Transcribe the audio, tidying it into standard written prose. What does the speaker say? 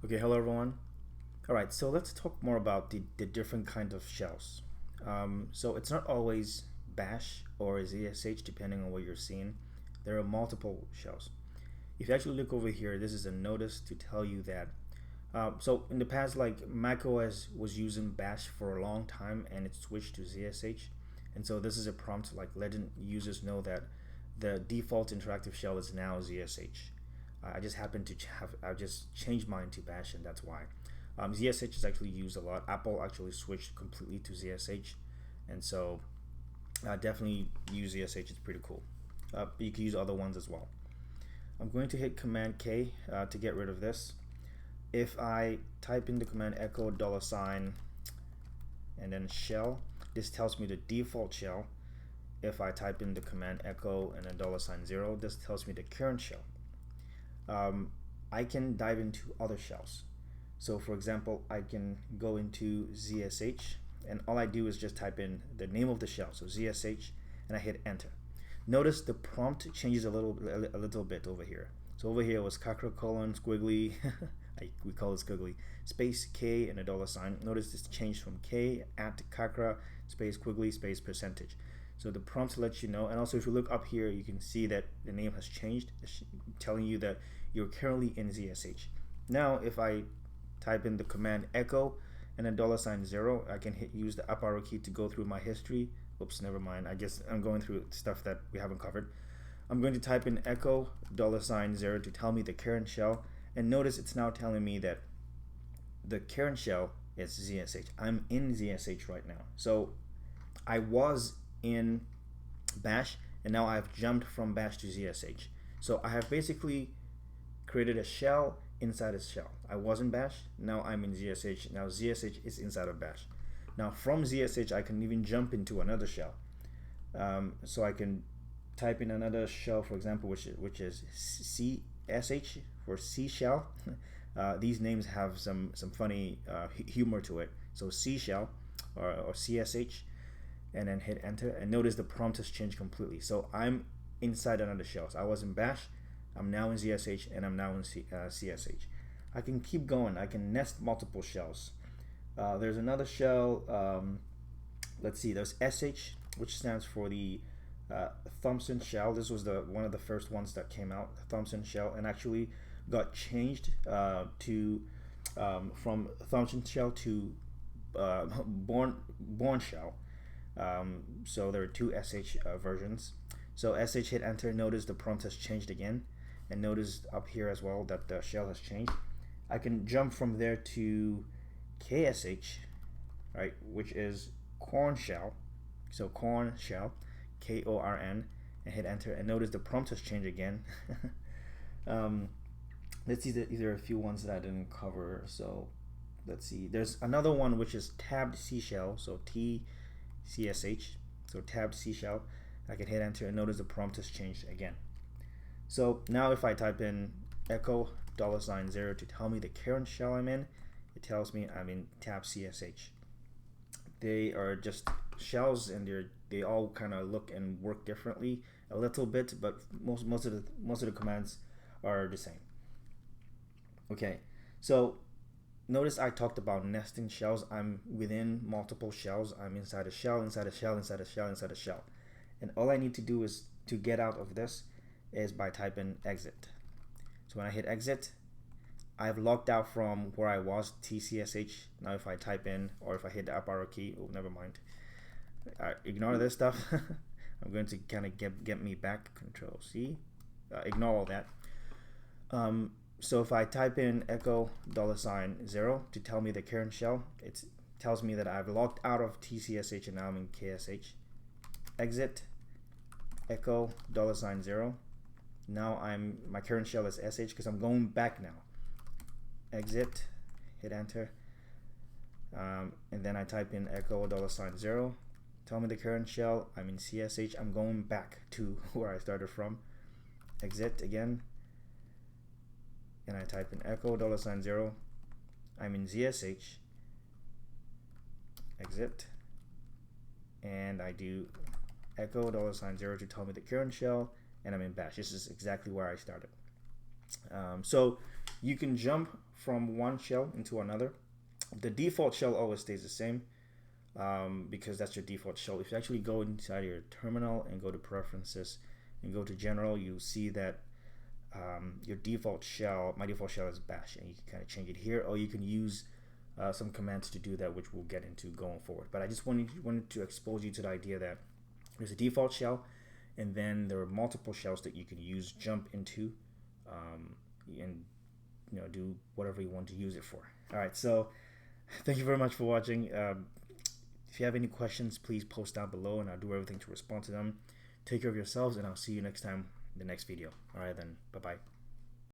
Okay, hello everyone. All right, so let's talk more about the different kind of shells. So it's not always bash or ZSH depending on what you're seeing. There are multiple shells. If you actually look over here, this is a notice to tell you that. So in the past, like macOS was using bash for a long time and it switched to ZSH. And so this is a prompt like letting users know that the default interactive shell is now ZSH. I just happened to I just changed mine to bash, and that's why. ZSH is actually used a lot. Apple actually switched completely to ZSH, and so definitely use ZSH. It's pretty cool. But you can use other ones as well. I'm going to hit Command K to get rid of this. If I type in the command echo $, and then shell, this tells me the default shell. If I type in the command echo and then $0, this tells me the current shell. I can dive into other shells. So for example, I can go into ZSH, and all I do is just type in the name of the shell, so ZSH, and I hit enter. Notice the prompt changes a little bit over here. So over here was kakra colon squiggly, we call it squiggly, space K and a $. Notice this changed from K at kakra space squiggly space percentage. So the prompt lets you know, and also if you look up here, you can see that the name has changed, telling you that you're currently in ZSH. Now, if I type in the command echo and then $0, I can use the up arrow key to go through my history. Oops, never mind. I guess I'm going through stuff that we haven't covered. I'm going to type in echo $0 to tell me the current shell, and notice it's now telling me that the current shell is ZSH. I'm in ZSH right now. So I was in bash, and now I've jumped from bash to ZSH. So I have basically created a shell inside a shell. I was in bash, now I'm in ZSH. Now ZSH is inside of bash. Now from ZSH I can even jump into another shell. So I can type in another shell, for example, which is CSH for C shell. These names have some funny humor to it. So C shell or CSH, and then hit enter, and notice the prompt has changed completely. So I'm inside another shell. So I was in bash, I'm now in ZSH, and I'm now in CSH. I can keep going. I can nest multiple shells. There's another shell. Let's see. There's SH, which stands for the Thompson Shell. This was one of the first ones that came out, the Thompson Shell, and actually got changed to from Thompson Shell to Born Shell. So there are two SH versions. So SH, hit enter. Notice the prompt has changed again, and notice up here as well that the shell has changed. I can jump from there to KSH, right, which is corn shell. So corn shell, KORN, and hit enter, and notice the prompt has changed again. Let's see, these are a few ones that I didn't cover. So let's see, there's another one which is tabbed C shell, so TCSH, so tabbed C shell. I can hit enter, and notice the prompt has changed again. So now if I type in echo $0 to tell me the current shell I'm in, it tells me I'm in tab CSH. They are just shells, and they all kind of look and work differently a little bit, but most of the commands are the same. Okay, so notice I talked about nesting shells. I'm within multiple shells. I'm inside a shell, inside a shell, inside a shell, inside a shell. And all I need to do is to get out of this is by typing exit. So when I hit exit, I've logged out from where I was, TCSH. Now if I type in, or if I hit the up arrow key, oh, never mind. Ignore this stuff. I'm going to kind of get me back, Control C. Ignore all that. So if I type in echo $0 to tell me the current shell, it tells me that I've logged out of TCSH and now I'm in KSH. Exit, echo $0. Now my current shell is SH because I'm going back now. Exit, hit enter, and then I type in echo $0. Tell me the current shell. I'm in CSH. I'm going back to where I started from. Exit again, and I type in echo $0. I'm in ZSH. Exit, and I do echo $0 to tell me the current shell, and I'm in bash. This is exactly where I started. So you can jump from one shell into another. The default shell always stays the same because that's your default shell. If you actually go inside your terminal and go to preferences and go to general, you see that your default shell, my default shell is bash, and you can kind of change it here, or you can use some commands to do that, which we'll get into going forward. But I just wanted to expose you to the idea that there's a default shell, and then there are multiple shells that you can use, jump into, and do whatever you want to use it for. All right, so thank you very much for watching. If you have any questions, please post down below, and I'll do everything to respond to them. Take care of yourselves, and I'll see you next time in the next video. All right, then. Bye-bye.